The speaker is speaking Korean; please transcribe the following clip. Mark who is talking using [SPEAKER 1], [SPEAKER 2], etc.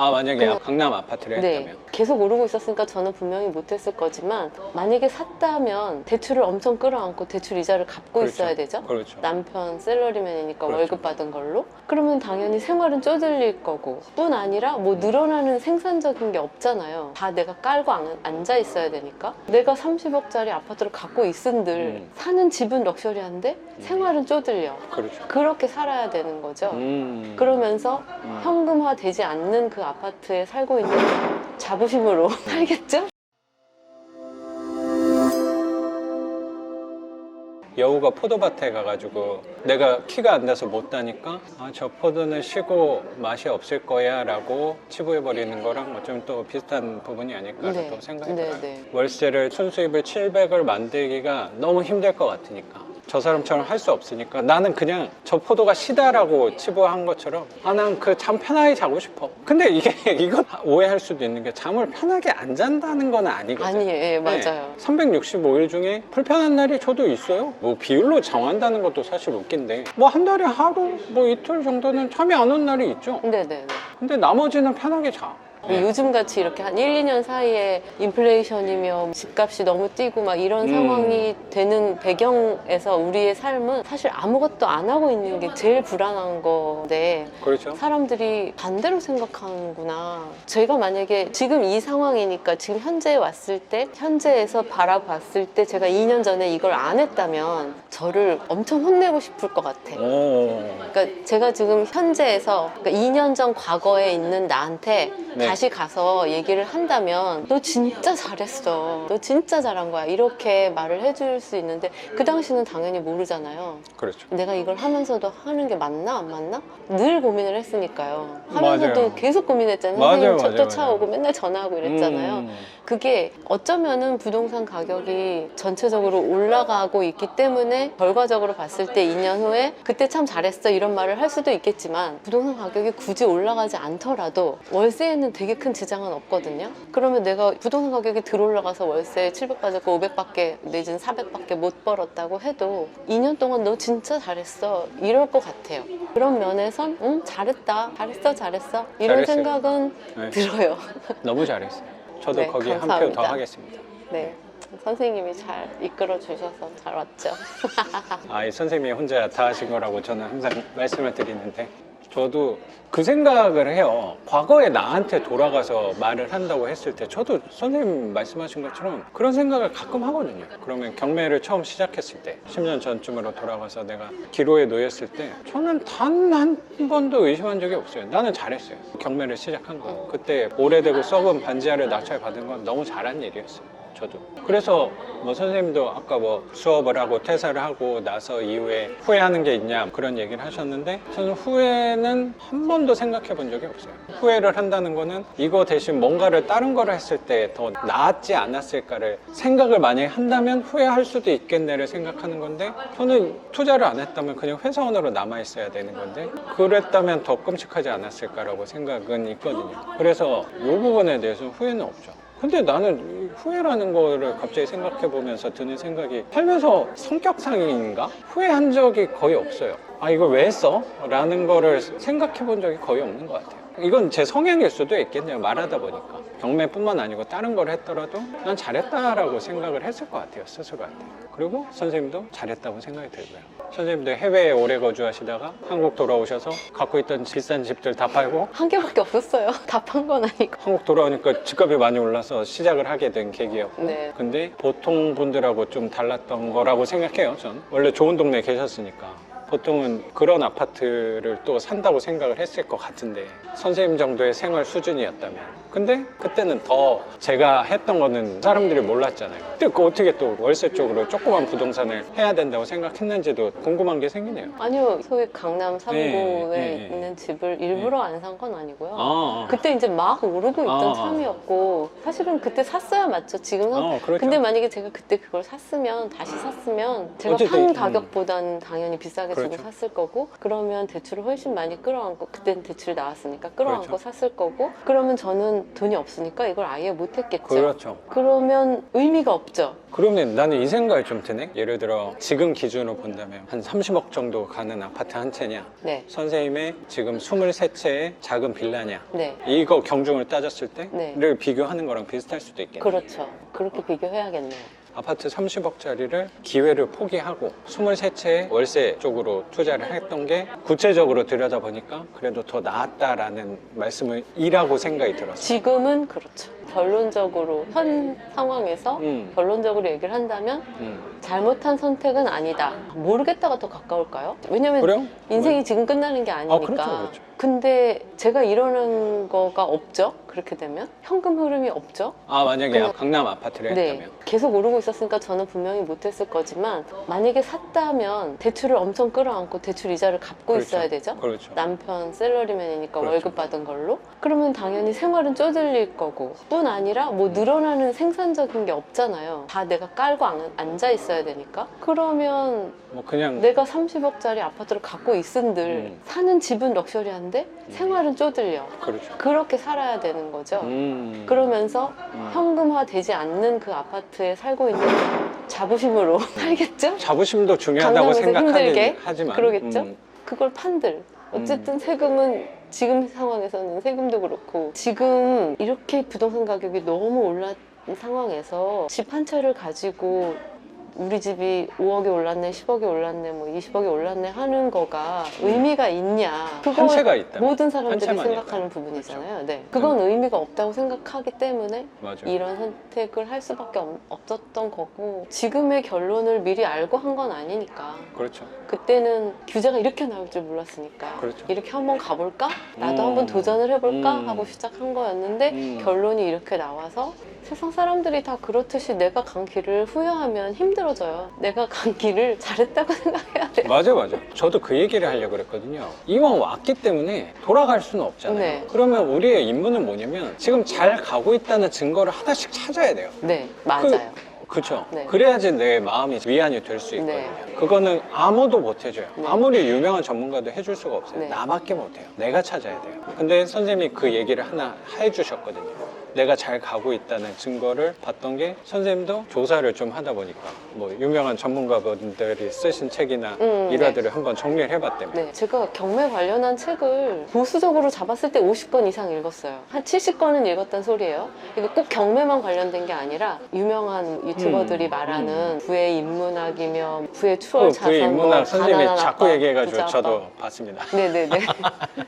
[SPEAKER 1] 아, 만약에 강남 아파트를
[SPEAKER 2] 네,
[SPEAKER 1] 했다면?
[SPEAKER 2] 계속 오르고 있었으니까 저는 분명히 못했을 거지만 만약에 샀다면 대출을 엄청 끌어안고 대출 이자를 갚고
[SPEAKER 1] 그렇죠.
[SPEAKER 2] 있어야 되죠.
[SPEAKER 1] 그렇죠.
[SPEAKER 2] 남편 셀러리맨이니까
[SPEAKER 1] 그렇죠.
[SPEAKER 2] 월급 받은 걸로. 그러면 당연히 생활은 쪼들릴 거고 뿐 아니라 뭐 늘어나는 생산적인 게 없잖아요. 다 내가 깔고 앉아 있어야 되니까. 내가 30억짜리 아파트를 갖고 있은들 사는 집은 럭셔리한데 생활은 쪼들려.
[SPEAKER 1] 그렇죠.
[SPEAKER 2] 그렇게 살아야 되는 거죠. 그러면서 현금화 되지 않는 그 아파트에 살고 있는 자부심으로 살겠죠?
[SPEAKER 1] 여우가 포도밭에 가가지고 내가 키가 안 돼서 못 따니까 아, 저 포도는 시고 맛이 없을 거야 라고 치부해버리는 거랑 어쩌면 또 비슷한 부분이 아닐까
[SPEAKER 2] 네.
[SPEAKER 1] 또 생각이
[SPEAKER 2] 네,
[SPEAKER 1] 들어요.
[SPEAKER 2] 네.
[SPEAKER 1] 월세를 순수입을 700을 만들기가 너무 힘들 것 같으니까 저 사람처럼 할 수 없으니까 나는 그냥 저 포도가 시다라고 치부한 것처럼 아, 난 그 잠 편하게 자고 싶어. 근데 이게 이거 오해할 수도 있는 게 잠을 편하게 안 잔다는 건 아니거든요.
[SPEAKER 2] 아니에요. 예, 맞아요.
[SPEAKER 1] 365일 중에 불편한 날이 저도 있어요. 뭐 비율로 정한다는 것도 사실 웃긴데 뭐 한 달에 하루 뭐 이틀 정도는 잠이 안 온 날이 있죠.
[SPEAKER 2] 네네네.
[SPEAKER 1] 근데 나머지는 편하게 자.
[SPEAKER 2] 요즘같이 이렇게 한 1, 2년 사이에 인플레이션이며 집값이 너무 뛰고 막 이런 상황이 되는 배경에서 우리의 삶은 사실 아무것도 안 하고 있는 게 제일 불안한 건데
[SPEAKER 1] 그렇죠.
[SPEAKER 2] 사람들이 반대로 생각하는구나. 제가 만약에 지금 이 상황이니까 지금 현재에 왔을 때 현재에서 바라봤을 때 제가 2년 전에 이걸 안 했다면 저를 엄청 혼내고 싶을 것 같아. 그러니까 제가 지금 현재에서 그러니까 2년 전 과거에 있는 나한테
[SPEAKER 1] 네.
[SPEAKER 2] 다시 가서 얘기를 한다면 너 진짜 잘했어. 너 진짜 잘한 거야. 이렇게 말을 해줄 수 있는데 그 당시는 당연히 모르잖아요.
[SPEAKER 1] 그렇죠.
[SPEAKER 2] 내가 이걸 하면서도 하는 게 맞나 안 맞나? 늘 고민을 했으니까요. 하면서도
[SPEAKER 1] 맞아요.
[SPEAKER 2] 계속 고민했잖아요.
[SPEAKER 1] 맞아요,
[SPEAKER 2] 선생님 첩도
[SPEAKER 1] 맞아요,
[SPEAKER 2] 차오고
[SPEAKER 1] 맞아요.
[SPEAKER 2] 맨날 전화하고 이랬잖아요. 그게 어쩌면은 부동산 가격이 전체적으로 올라가고 있기 때문에 결과적으로 봤을 때 2년 후에 그때 참 잘했어 이런 말을 할 수도 있겠지만 부동산 가격이 굳이 올라가지 않더라도 월세에는 되게 큰 지장은 없거든요. 그러면 내가 부동산 가격이 들어올라가서 월세 700 받았고 500밖에 내지는 400밖에 못 벌었다고 해도 2년 동안 너 진짜 잘했어 이럴 것 같아요. 그런 면에선 응 잘했다 잘했어 이런
[SPEAKER 1] 잘했어요.
[SPEAKER 2] 생각은
[SPEAKER 1] 네.
[SPEAKER 2] 들어요.
[SPEAKER 1] 너무 잘했어요. 저도
[SPEAKER 2] 네,
[SPEAKER 1] 거기에 한 표 더
[SPEAKER 2] 감사합니다.
[SPEAKER 1] 하겠습니다.
[SPEAKER 2] 네, 선생님이 잘 이끌어 주셔서 잘 왔죠.
[SPEAKER 1] 아, 이 선생님이 혼자 다 하신 거라고 저는 항상 말씀을 드리는데 저도 그 생각을 해요. 과거에 나한테 돌아가서 말을 한다고 했을 때 저도 선생님 말씀하신 것처럼 그런 생각을 가끔 하거든요. 그러면 경매를 처음 시작했을 때 10년 전쯤으로 돌아가서 내가 기로에 놓였을 때 저는 단 한 번도 의심한 적이 없어요. 나는 잘했어요. 경매를 시작한 거. 그때 오래되고 썩은 반지하를 낙찰 받은 건 너무 잘한 일이었어요. 저도. 그래서 뭐 선생님도 아까 뭐 수업을 하고 퇴사를 하고 나서 이후에 후회하는 게 있냐 그런 얘기를 하셨는데 저는 후회는 한 번도 생각해 본 적이 없어요. 후회를 한다는 거는 이거 대신 뭔가를 다른 거를 했을 때 더 나았지 않았을까를 생각을 많이 한다면 후회할 수도 있겠네를 생각하는 건데 저는 투자를 안 했다면 그냥 회사원으로 남아 있어야 되는 건데 그랬다면 더 끔찍하지 않았을까라고 생각은 있거든요. 그래서 이 부분에 대해서 후회는 없죠. 근데 나는 후회라는 거를 갑자기 생각해 보면서 드는 생각이 살면서 성격상인가? 후회한 적이 거의 없어요. 아, 이걸 왜 했어? 라는 거를 생각해 본 적이 거의 없는 것 같아요. 이건 제 성향일 수도 있겠네요. 말하다 보니까. 경매뿐만 아니고 다른 걸 했더라도 난 잘했다라고 생각을 했을 것 같아요. 스스로한테. 그리고 선생님도 잘했다고 생각이 들고요. 선생님도 해외에 오래 거주하시다가 한국 돌아오셔서 갖고 있던 비싼 집들 다 팔고
[SPEAKER 2] 한 개밖에 없었어요. 다 판 건 아니고.
[SPEAKER 1] 한국 돌아오니까 집값이 많이 올라서 시작을 하게 된 계기였고
[SPEAKER 2] 네.
[SPEAKER 1] 근데 보통 분들하고 좀 달랐던 거라고 생각해요. 전 원래 좋은 동네에 계셨으니까 보통은 그런 아파트를 또 산다고 생각을 했을 것 같은데 선생님 정도의 생활 수준이었다면 근데 그때는 더 제가 했던 거는 사람들이 몰랐잖아요. 근데 그 어떻게 또 월세 쪽으로 조그만 부동산을 해야 된다고 생각했는지도 궁금한 게 생기네요.
[SPEAKER 2] 아니요, 소위 강남 3구에
[SPEAKER 1] 네.
[SPEAKER 2] 있는 집을 일부러 안 산 건 아니고요.
[SPEAKER 1] 아,
[SPEAKER 2] 그때 이제 막 오르고 있던
[SPEAKER 1] 아.
[SPEAKER 2] 참이었고 사실은 그때 샀어야 맞죠. 지금은.
[SPEAKER 1] 그렇죠.
[SPEAKER 2] 근데 만약에 제가 그때 그걸 샀으면 다시 샀으면 제가
[SPEAKER 1] 어쨌든,
[SPEAKER 2] 판 가격보다는 당연히 비싸게 주고
[SPEAKER 1] 그렇죠.
[SPEAKER 2] 샀을 거고, 그러면 대출을 훨씬 많이 끌어안고, 그때는 대출이 나왔으니까 끌어안고
[SPEAKER 1] 그렇죠.
[SPEAKER 2] 샀을 거고, 그러면 저는 돈이 없으니까 이걸 아예 못 했겠죠.
[SPEAKER 1] 그렇죠.
[SPEAKER 2] 그러면 의미가 없죠.
[SPEAKER 1] 그러면 나는 이 생각이 좀 드네. 예를 들어 지금 기준으로 본다면 한 30억 정도 가는 아파트 한 채냐,
[SPEAKER 2] 네.
[SPEAKER 1] 선생님의 지금 23채의 작은 빌라냐,
[SPEAKER 2] 네.
[SPEAKER 1] 이거 경중을 따졌을 때를
[SPEAKER 2] 네.
[SPEAKER 1] 비교하는 거랑 비슷할 수도 있겠네.
[SPEAKER 2] 그렇죠. 그렇게 비교해야겠네요.
[SPEAKER 1] 아파트 30억짜리를 기회를 포기하고 23채의 월세 쪽으로 투자를 했던 게 구체적으로 들여다보니까 그래도 더 나았다라는 말씀을 이라고 생각이 들었어요.
[SPEAKER 2] 지금은 그렇죠. 결론적으로 현 상황에서 결론적으로 얘기를 한다면 잘못한 선택은 아니다. 모르겠다가 더 가까울까요? 왜냐면
[SPEAKER 1] 그래요?
[SPEAKER 2] 인생이 지금 끝나는 게 아니니까.
[SPEAKER 1] 그렇죠, 그렇죠.
[SPEAKER 2] 근데 제가 이러는 거가 없죠. 그렇게 되면 현금 흐름이 없죠.
[SPEAKER 1] 만약에
[SPEAKER 2] 그냥-
[SPEAKER 1] 강남 아파트를
[SPEAKER 2] 네,
[SPEAKER 1] 했다면
[SPEAKER 2] 계속 오르고 있었으니까 저는 분명히 못했을 거지만, 만약에 샀다면 대출을 엄청 끌어안고 대출 이자를 갚고
[SPEAKER 1] 그렇죠.
[SPEAKER 2] 있어야 되죠.
[SPEAKER 1] 그렇죠.
[SPEAKER 2] 남편 셀러리맨이니까
[SPEAKER 1] 그렇죠.
[SPEAKER 2] 월급 받은 걸로. 그러면 당연히 생활은 쪼들릴 거고, 뿐 아니라 뭐 늘어나는 생산적인 게 없잖아요. 다 내가 깔고 앉아 있어야 되니까. 그러면
[SPEAKER 1] 뭐 그냥
[SPEAKER 2] 내가 30억짜리 아파트를 갖고 있은들 사는 집은 럭셔리한데 생활은 쪼들려.
[SPEAKER 1] 그렇죠.
[SPEAKER 2] 그렇게 살아야 되는 거죠. 그러면서 현금화 되지 않는 그 아파트에 살고 있는 자부심으로 살겠죠?
[SPEAKER 1] 자부심도 중요하다고
[SPEAKER 2] 강남에서
[SPEAKER 1] 생각하긴
[SPEAKER 2] 힘들게
[SPEAKER 1] 하지만
[SPEAKER 2] 그러겠죠? 그걸 판들. 어쨌든 세금은 지금 상황에서는 세금도 그렇고, 지금 이렇게 부동산 가격이 너무 올랐 상황에서 집 한 채를 가지고 우리 집이 5억이 올랐네, 10억이 올랐네, 뭐 20억이 올랐네 하는 거가 의미가 있냐?
[SPEAKER 1] 한 채가 있다.
[SPEAKER 2] 모든 사람들이
[SPEAKER 1] 한 채만
[SPEAKER 2] 생각하는
[SPEAKER 1] 있다.
[SPEAKER 2] 부분이잖아요. 네. 그건 의미가 없다고 생각하기 때문에
[SPEAKER 1] 맞아요.
[SPEAKER 2] 이런 선택을 할 수밖에 없었던 거고, 지금의 결론을 미리 알고 한 건 아니니까.
[SPEAKER 1] 그렇죠.
[SPEAKER 2] 그때는 규제가 이렇게 나올 줄 몰랐으니까
[SPEAKER 1] 그렇죠.
[SPEAKER 2] 이렇게 한번 가볼까? 나도 한번 도전을 해볼까? 하고 시작한 거였는데 결론이 이렇게 나와서, 세상 사람들이 다 그렇듯이 내가 간 길을 후회하면 힘들어져요. 내가 간 길을 잘했다고 생각해야 돼요.
[SPEAKER 1] 맞아요. 저도 그 얘기를 하려고 그랬거든요. 이왕 왔기 때문에 돌아갈 수는 없잖아요.
[SPEAKER 2] 네.
[SPEAKER 1] 그러면 우리의 임무는 뭐냐면 지금 잘 가고 있다는 증거를 하나씩 찾아야 돼요.
[SPEAKER 2] 네, 맞아요.
[SPEAKER 1] 그렇죠.
[SPEAKER 2] 네.
[SPEAKER 1] 그래야지 내 마음이 위안이 될 수 있거든요.
[SPEAKER 2] 네.
[SPEAKER 1] 그거는 아무도 못 해줘요.
[SPEAKER 2] 네.
[SPEAKER 1] 아무리 유명한 전문가도 해줄 수가 없어요.
[SPEAKER 2] 네.
[SPEAKER 1] 나밖에 못 해요. 내가 찾아야 돼요. 근데 선생님이 그 얘기를 하나 해주셨거든요. 내가 잘 가고 있다는 증거를 봤던 게, 선생님도 조사를 좀 하다 보니까 뭐 유명한 전문가분들이 쓰신 책이나 일화들을 한번 정리를 해봤다며.
[SPEAKER 2] 네, 제가 경매 관련한 책을 보수적으로 잡았을 때 50권 이상 읽었어요. 한 70권은 읽었단 소리예요. 이게 꼭 경매만 관련된 게 아니라 유명한 유튜버들이 말하는 부의 인문학이며 부의 추월
[SPEAKER 1] 그
[SPEAKER 2] 자산,
[SPEAKER 1] 인문학 선생님이
[SPEAKER 2] 가난한
[SPEAKER 1] 자꾸
[SPEAKER 2] 아빠,
[SPEAKER 1] 얘기해가지고
[SPEAKER 2] 부자 아빠.
[SPEAKER 1] 저도 봤습니다.
[SPEAKER 2] 네네네.